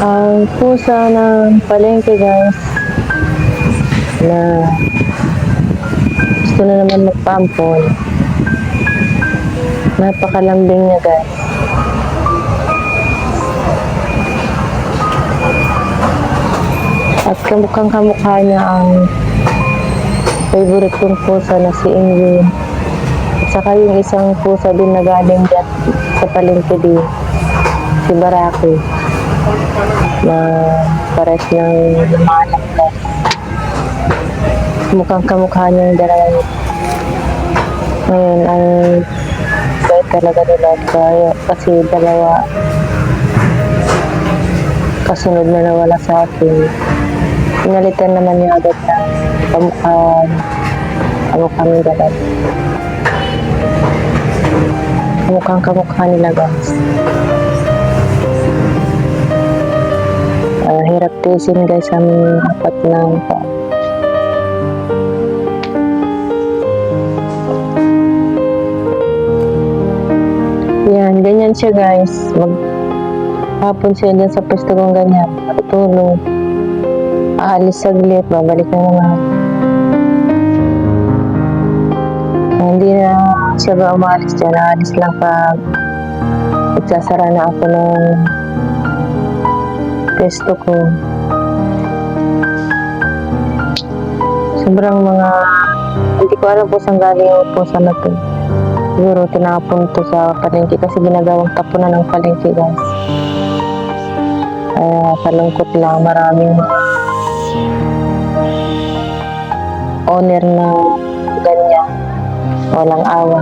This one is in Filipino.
Ang pusa ng palengke guys na gusto na naman magpampon. Napakalambing niya guys. At kamukhang kamukha niya ang favorite kong pusa na si Ingrid. At saka yung isang pusa din na galing dyan sa palengke din, si Baraki, na pares ng lumalang guys. Mukhang kamukha niya yung dalawa niya. Ngayon, ang bait talaga nila kasi dalawa kasunod na nawala sa akin. Pinalitan naman niya agad na kamukha ng dalawa. Mukhang kamukha nila guys. Hirap tiisin guys ang apat na yan, ganyan siya guys. Maghapon siya dyan sa pwesto kong ganyan. Matutulog. Aalis saglit, babalik na naman. Hindi na siya ba umalis dyan. Aalis lang pag nagsasara na ako ng pwesto ko. Sobrang hindi ko alam po saan galing yung pusa na to. Siguro tinapon to sa palengke kasi ginagawang tapunan ng palengke guys. Kalungkot lang, maraming owner na ganyan, walang awa.